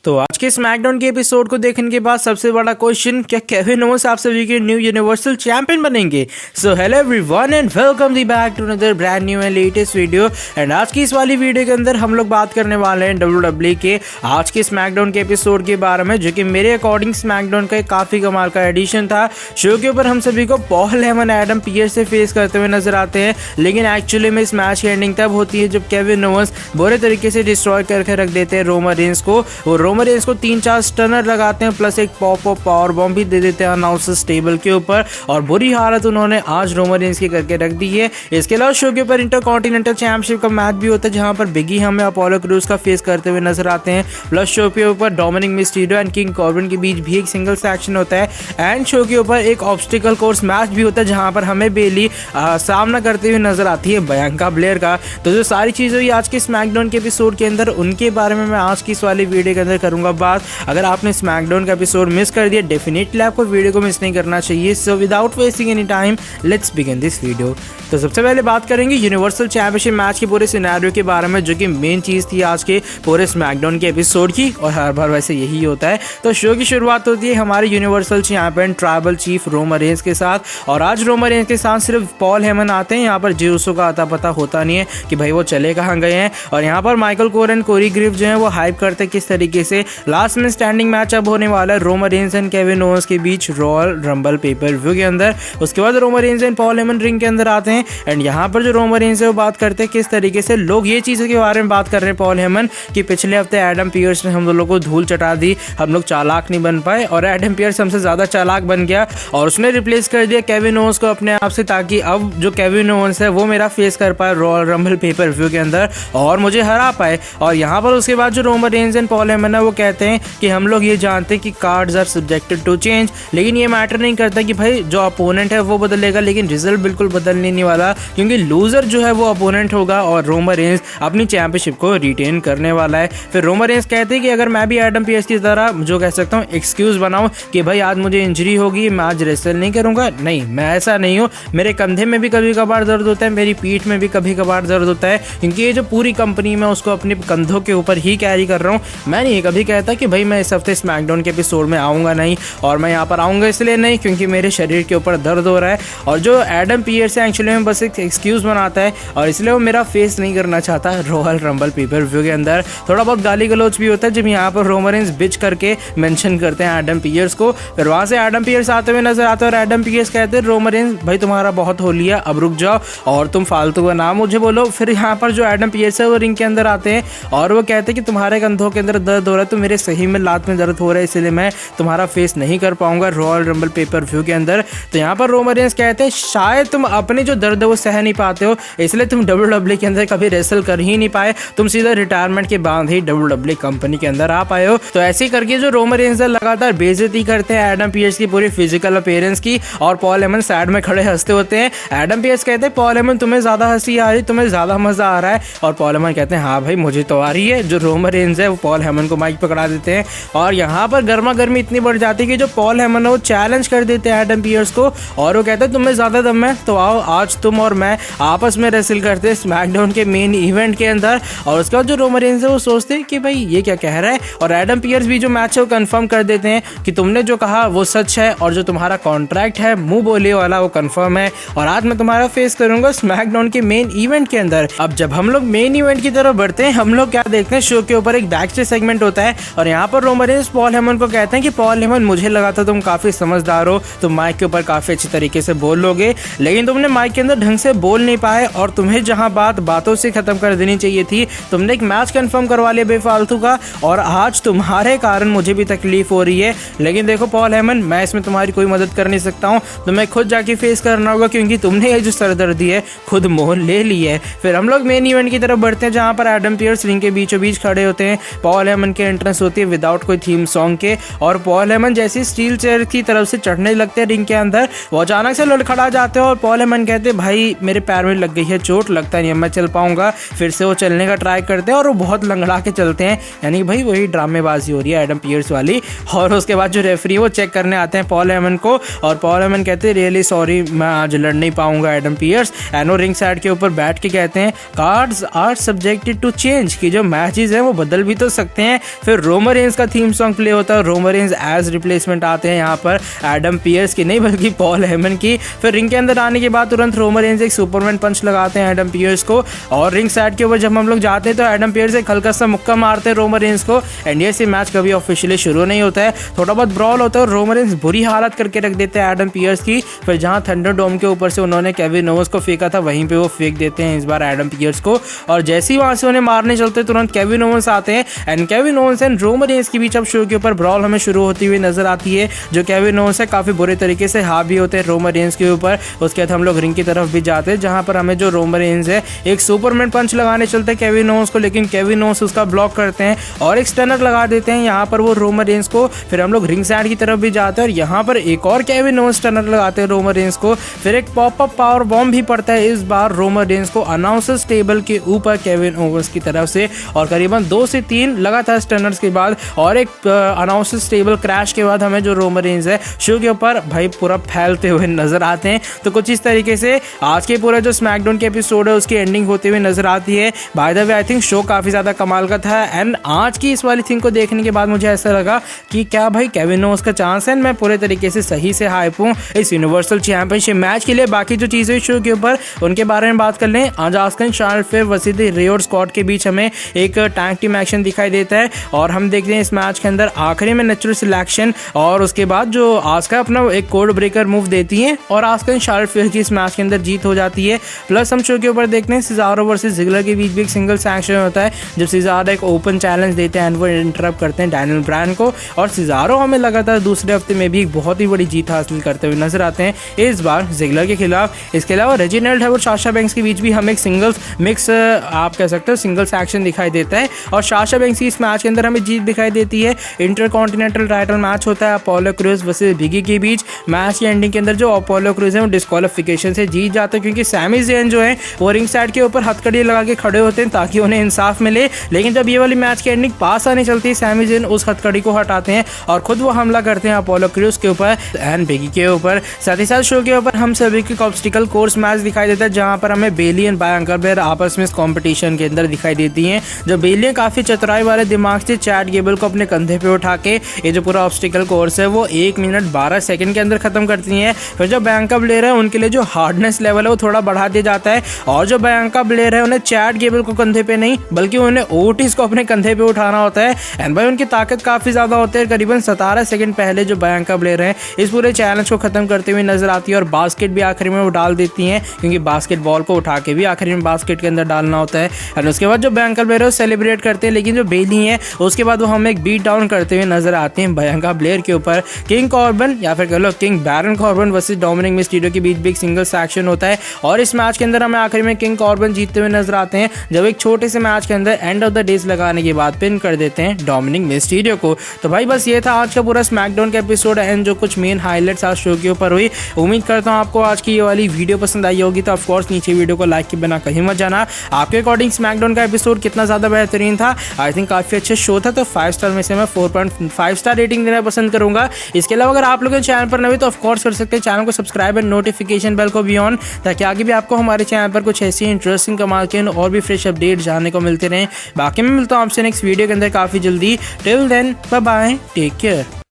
तो आज के स्मैकडाउन के एपिसोड को देखने के बाद सबसे बड़ा क्वेश्चन, क्या केविन ओवेंस आप सभी के न्यू यूनिवर्सल चैंपियन बनेंगे? So hello everyone and welcome the back to another brand new and latest video. And आज की इस वाली वीडियो के अंदर हम लोग बात करने वाले हैं WWE के आज के स्मैकडाउन के एपिसोड के बारे में, जो कि मेरे अकॉर्डिंग स्मैकडाउन का एक काफी कमाल का एडिशन था। शो के ऊपर हम सभी को पॉल हेमन एडम पियर्स से फेस करते हुए नजर आते हैं, लेकिन एक्चुअली में इस मैच की एंडिंग तब होती है जब केविन ओवेंस बुरे तरीके से डिस्ट्रॉय करके रख देते हैं रोमन रेंस को। वो रोमन रेंस को 3-4 स्टनर लगाते हैं, प्लस एक पॉप अप पावर बॉम्ब भी दे देते हैं अनाउंसर्स टेबल के ऊपर, और बुरी हालत उन्होंने आज रोमन रेंस की करके रख दी है। इसके अलावा शो के ऊपर इंटरकॉन्टिनेंटल चैंपियनशिप का मैच भी होता है, जहां पर बिगी हमें अपोलो क्रूज का फेस करते हुए नजर आते हैं। प्लस शो के ऊपर Dominik Mysterio and king Corbin के बीच भी एक सिंगल्स एक्शन होता है। एंड शो के ऊपर एक ऑब्स्टिकल कोर्स मैच भी होता है, जहां पर हमें बेली सामना करते हुए नजर आती है बियांका ब्लेयर का। तो जो सारी चीज़ें हुई आज के स्मैकडाउन के एपिसोड के अंदर, उनके बारे में मैं आज की इस वाली वीडियो के अंदर करूंगा बात। अगर आपने स्मैकडाउन का एपिसोड मिस कर दिया, डेफिनेटली आपको वीडियो को मिस नहीं करना चाहिए। So without wasting any time let's begin this video. तो सबसे पहले बात करेंगे यूनिवर्सल चैंपियनशिप मैच के पूरे सिनेरियो के बारे में, जो कि मेन चीज़ थी आज के पूरे स्मैकडाउन के एपिसोड की, और हर बार वैसे यही होता है। तो शो की शुरुआत होती है हमारे universal champion tribal chief Roman Reigns के साथ, और आज रोमन रेंस के साथ सिर्फ पॉल हेमन आते हैं। यहाँ पर जे उसो का आता पता होता नहीं है कि भाई वो चले कहाँ गए हैं, और यहाँ पर Michael Cole and Corey Graves जो है वो हाइप करते हैं किस तरीके से लास्ट में स्टैंडिंग मैच अब होने वाला है Roman Reigns and Kevin Owens के बीच रॉयल रंबल पेपर व्यू के अंदर। उसके बाद Roman Reigns and Paul Heyman ring के अंदर आते हैं, एंड यहाँ पर जो रोमन रेंस है वो बात करते हैं किस तरीके से लोग ये चीज़ के बारे में बात कर रहे हैं पॉल हेमन कि पिछले हफ्ते एडम पियर्स ने हम लोगों को धूल चटा दी, हम लोग चालाक नहीं बन पाए, और एडम पियर्स हमसे ज़्यादा चालाक बन गया और उसने रिप्लेस कर दिया केविन ओवेंस को अपने आप से, ताकि अब जो केविन ओवेंस है वो मेरा फेस कर पाए रॉयल रंबल पेपर व्यू के अंदर और मुझे हरा पाए। और यहाँ पर उसके बाद जो Roman Reigns and Paul Heyman है वो कहते हैं कि हम लोग ये जानते हैं कि cards are subjected to change, लेकिन ये मैटर नहीं करता कि भाई जो अपोनेंट है वो बदलेगा, लेकिन रिजल्ट बिल्कुल बदलने नहीं वाला, क्योंकि लूजर जो है वो अपोनेंट होगा और रोमन रेंस अपनी चैंपियनशिप को रिटेन करने वाला है। फिर रोमन रेंस कहते हैं कि अगर मैं भी एडम पियर्स की तरह जो कह सकता हूँ एक्सक्यूज बनाऊं कि भाई आज मुझे इंजरी होगी, मैं आज रेसल नहीं करूंगा, नहीं मैं ऐसा नहीं हूँ। मेरे कंधे में भी कभी कभार दर्द होता है, मेरी पीठ में भी कभी कभार दर्द होता है, क्योंकि ये जो पूरी कंपनी में उसको अपने कंधों के ऊपर ही कैरी कर रहा हूँ। मैं नहीं कभी कहता कि भाई मैं इस हफ्ते स्मैकडाउन के एपिसोड में आऊँगा नहीं, और मैं यहाँ पर आऊँगा इसलिए नहीं क्योंकि मेरे शरीर के ऊपर दर्द हो रहा है। और जो एडम पियर्स है एक्चुअली में बस एक एक्सक्यूज़ बनाता है, और इसलिए वो मेरा फेस नहीं करना चाहता रॉयल रंबल पेपर व्यू के अंदर। थोड़ा बहुत गाली गलौच भी होता है जब यहाँ पर रोमन रेंस बिच करके मेंशन करते हैं एडम पियर्स को। फिर वहाँ से एडम पियर्स आते हुए नजर आते हैं, और एडम पियर्स कहते हैं रोमन रेंस भाई तुम्हारा बहुत हो लिया, अब रुक जाओ और तुम फालतू का नाम मुझे बोलो। फिर यहाँ पर जो एडम पियर्स है वो रिंग के अंदर आते हैं और वो कहते हैं कि तुम्हारे कंधों के अंदर दर्द हो रहा है, तो मेरे सही में लात में दर्द हो रहा है, इसलिए मैं तुम्हारा फेस नहीं कर पाऊंगा रॉयल रंबल पेपर व्यू के अंदर। तो यहाँ पर रोमन रेंस कहते हैं शायद तुम अपनी जो दर्द है वो सह नहीं पाते हो, इसलिए तुम WWE के अंदर कभी रेसल कर ही नहीं पाए, तुम सीधा रिटायरमेंट के बाद ही WWE कंपनी के अंदर आ पाए हो। तो ऐसे ही करके जो रोमन रेंस लगातार बेइज्जती करते हैं एडम पियर्स की पूरी फिजिकल अपीयरेंस की, और पॉल हेमन साइड में खड़े हंसते होते हैं। एडम पियर्स कहते हैं पॉल हेमन तुम्हें ज्यादा हंसी आ रही, तुम्हें ज्यादा मजा आ रहा है, और पॉल हेमन कहते हैं हाँ भाई मुझे तो आ रही है। जो रोमन रेंस है वो पॉल हेमन को माइक पकड़ा देते हैं, और यहाँ पर गर्मा गर्मी इतनी बढ़ जाती है कि जो पॉल हेमन है वो चैलेंज कर देते हैं एडम पियर्स को, और वो कहते हैं तुम्हें ज्यादा दम है तो आओ आज तुम और मैं आपस में रेसल करते हैं स्मैकडाउन के मेन इवेंट के अंदर। और उसके बाद जो रोमन रेंस है वो सोचते हैं कि भाई ये क्या कह रहा है, और एडम पियर्स भी जो मैच है वो कंफर्म कर देते हैं कि तुमने जो कहा वो सच है, और जो तुम्हारा कॉन्ट्रैक्ट है मुंह बोले वाला वो कंफर्म है, और आज मैं तुम्हारा फेस करूंगा स्मैकडाउन के मेन इवेंट के अंदर। अब जब हम लोग मेन इवेंट की तरफ बढ़ते हैं, हम लोग क्या देखते हैं शो के ऊपर एक बैक स्टेज सेगमेंट होता है, और यहाँ पर रोमन रेंस पॉल हेमन को कहते हैं कि पॉल हेमन मुझे लगा था तुम काफी समझदार हो, तुम माइक के ऊपर काफी अच्छी तरीके से बोल लोगे, लेकिन तुमने माइक के अंदर ढंग से बोल नहीं पाए, और तुम्हें जहां बात बातों से खत्म कर देनी चाहिए थी, तुमने एक मैच कंफर्म करवा लिया बेफालतू का, और आज तुम्हारे कारण मुझे भी तकलीफ हो रही है। लेकिन देखो पॉल हेमन मैं इसमें तुम्हारी कोई मदद कर नहीं सकता हूँ, तुम्हें खुद जाके फेस करना होगा, क्योंकि तुमने ये जो सरदर्दी है खुद मोल ले ली है। फिर हम लोग मेन इवेंट की तरफ बढ़ते हैं, जहाँ पर एडम पियर्स रिंग के बीचों बीच खड़े होते हैं। पॉल हेमन के एंट्रेंस होती है विदाउट कोई थीम सॉन्ग के, और पॉल हेमन जैसे स्टील चेयर की तरफ से चढ़ने लगते हैं रिंग के अंदर, वो अचानक से लड़खड़ा जाते हैं, और पॉल हेमन कहते हैं भाई मेरे पैर में लग गई है चोट, लगता नहीं है मैं चल पाऊंगा। फिर से वो चलने का ट्राई करते हैं और वो बहुत लंगड़ा के चलते हैं, यानी भाई वही ड्रामेबाजी हो रही है एडम पियर्स वाली। और उसके बाद जो रेफरी वो चेक करने आते हैं पॉल हेमन को, और पॉल हेमन कहते हैं रियली सॉरी मैं आज लड़ नहीं पाऊंगा एडम पियर्स। एनो रिंग साइड के ऊपर बैठ के कहते हैं cards are subjected to change, कि जो मैचेस हैं वो बदल भी तो सकते हैं, फिर रोमन रेंज का थीम सॉन्ग प्ले होता है, रोमन रेंज एज रिप्लेसमेंट आते हैं यहाँ पर एडम पियर्स की नहीं बल्कि पॉल हेमन की। फिर रिंग के अंदर आने के बाद तुरंत रोमन रेंज एक सुपरमैन पंच लगाते हैं एडम पियर्स को, और रिंग साइड के ऊपर जब हम लोग जाते हैं तो एडम पियर्स एक हल्का सा मुक्का मारते हैं रोमन रेंज को। एंड ये मैच कभी ऑफिशियली शुरू नहीं होता है, थोड़ा बहुत ब्रॉल होता है और रोमन रेंज बुरी हालत करके रख देते हैं एडम पियर्स की। फिर जहां थंडर डोम के ऊपर से उन्होंने केविन ओवेंस को फेंका था वहीं पे वो फेंक देते हैं इस बार एडम पियर्स को, और जैसे ही वहां से उन्हें मारने चलते तुरंत केविन ओवेंस आते हैं। And Kevin Owens and Roman Reigns के बीच अब शो के ऊपर ब्रॉल हमें शुरू होती हुई नजर आती है, जो केविन ओवेंस है काफी बुरे तरीके से हावी होते हैं रोमन रेंज के ऊपर। उसके बाद हम लोग रिंग की तरफ भी जाते हैं जहां पर हमें जो रोमन रेंज है एक सुपरमैन पंच लगाने चलते हैं केविन ओवेंस को, लेकिन केविन ओवेंस उसका ब्लॉक करते हैं और एक स्टनर लगा देते हैं यहाँ पर वो रोमन रेंज को। फिर हम लोग रिंग साइड की तरफ भी जाते हैं और यहाँ पर एक और केविन ओवेंस स्टनर लगाते हैं रोमन रेंज को। फिर एक पॉप अप पावर बॉम्ब भी पड़ता है इस बार रोमन रेंज को अनाउंसर्स टेबल के ऊपर केविन ओवेंस की तरफ से, और करीबन 2 से 3 लगातार स्टनर्स के बाद और एक अनाउंसर्स टेबल क्रैश के बाद हमें जो रोमन रेंज है शो के ऊपर भाई पूरा फैलते हुए नजर आते हैं। तो कुछ इस तरीके से आज के पूरा जो स्मैकडाउन के एपिसोड है उसकी एंडिंग होते हुए नजर आती है। By the way I think show काफी ज्यादा कमाल का था, एंड आज की इस वाली थिंग को देखने के बाद मुझे ऐसा लगा कि क्या भाई केविन ओवेंस का चांस है, मैं पूरे तरीके से सही से हाइप हूँ इस यूनिवर्सल चैंपियनशिप मैच के लिए। बाकी जो चीजें शो के ऊपर उनके बारे में बात कर लें, आज asking Charlotte fair versus the Rio squad के बीच हमें एक टैग टीम एक्शन दिखाई देता है, और हम देखते हैं इस मैच के अंदर आखिरी में नेचुरल सिलेक्शन और उसके बाद जो आस्का अपना एक कोड ब्रेकर मूव देती है और आस्किन शार्लेट फेयर की इस मैच के अंदर जीत हो जाती है। प्लस हम शो के ऊपर देखते हैं सिजारो वर्सेस जिगलर के बीच भी एक सिंगल एक्शन होता है, जब सिजारो एक ओपन चैलेंज देते हैं एंड वो इंटरप्ट करते हैं डैनियल ब्रायन को, और सिजारो हमें लगातार दूसरे हफ्ते में भी एक बहुत ही बड़ी जीत हासिल करते हुए नजर आते हैं इस बार जिगलर के खिलाफ। इसके अलावा रेजिनाल्ड और साशा बैंक्स के बीच भी हमें एक सिंगल्स मिक्स आप कह सकते हो सिंगल्स एक्शन दिखाई देता है, और साशा बैंक्स की इस मैच के अंदर हमें जीत दिखाई देती है। इंटरकॉन्टिनेंटल टाइटल मैच होता है अपोलो क्रूज वर्सेस बिगी के बीच। मैच की एंडिंग के अंदर जो अपोलो क्रूज है वो डिस्क्वालिफिकेशन से जीत जाते हैं, क्योंकि सैमी ज़ेन जो है वो रिंग साइड के ऊपर हथकड़ी लगा के खड़े होते हैं ताकि उन्हें इंसाफ मिले, लेकिन जब ये वाली मैच की एंडिंग पास आने चलती है सैमी ज़ेन उस हथकड़ी को हटाते हैं और खुद वो हमला करते हैं अपोलो क्रूज के ऊपर एंड बिगी के ऊपर। साथ ही साथ शो के ऊपर हम सभी की ऑब्स्टिकल कोर्स मैच दिखाई देता है, जहां पर हमें बेली एंड बायंका बेयर आपस में इस कंपटीशन के अंदर दिखाई देती हैं। जो बेली काफी चतुराई वाले दिमाग से चैट गेबल को अपने कंधे पे उठा के ये जो पूरा ऑब्स्टिकल कोर्स है वो 1 मिनट 12 सेकंड के अंदर खत्म करती हैं। फिर जो बायंका ब्लेयर है उनके लिए जो हार्डनेस लेवल है वो थोड़ा बढ़ा दिया जाता है, और जो बायंका ब्लेयर है उन्हें चैट गेबल को कंधे पे नहीं बल्कि उन्हें ओटिस को अपने कंधे पे उठाना होता है। एंड भाई उनकी ताकत काफी ज्यादा होती है। करीबन 17 सेकंड पहले जो बायंका ब्लेयर है इस पूरे चैलेंज को खत्म करते हुए नजर आती है, और बास्केट भी आखिर में वो डाल देती हैं, क्योंकि बास्केट बॉल को उठा के भी आखिर में बास्केट के अंदर डालना होता है। और उसके बाद जो बायंका ब्लेयर है सेलिब्रेट करते हैं, लेकिन जो बेली है उसके बाद वो हमें एक बीट डाउन करते हुए नजर आते हैं बायंका ब्लेयर के ऊपर। किंग कॉर्बन या फिर कह लो king Baron Corbin versus Dominik Mysterio के बीच भी एक सिंगल एक्शन होता है, और इस मैच के अंदर हमें आखिर में किंग कॉर्बन जीतते हुए नजर आते हैं, जब एक छोटे से मैच के अंदर एंड ऑफ द डेज लगाने के बाद पिन कर देते हैं डोमिनिक मिस्टीरियो को। तो भाई बस ये था आज का पूरा स्मैकडाउन का एपिसोड एंड जो कुछ मेन हाईलाइट्स आज शो के ऊपर हुई। उम्मीद करता हूँ आपको आज की ये वाली वीडियो पसंद आई होगी, तो ऑफकोर्स नीचे वीडियो को लाइक के बिना कहीं मत जाना। आपके अकॉर्डिंग स्मैकडाउन का एपिसोड कितना ज्यादा बेहतरीन था? आई थिंक काफी अच्छा शो था, तो 5 स्टार में से मैं 4.5 स्टार रेटिंग देना पसंद करूंगा। इसके अलावा अगर आप लोग चैनल पर नए तो ऑफकोर्स कर सकते हैं चैनल को सब्सक्राइब एंड नोटिफिकेशन बेल को भी ऑन, ताकि आगे भी आपको हमारे चैनल पर कुछ ऐसी इंटरेस्टिंग कमाल के और भी फ्रेश अपडेट जानने को मिलते रहे। बाकी मैं मिलता हूँ आपसे नेक्स्ट वीडियो के अंदर काफी जल्दी। Till then bye bye, take care.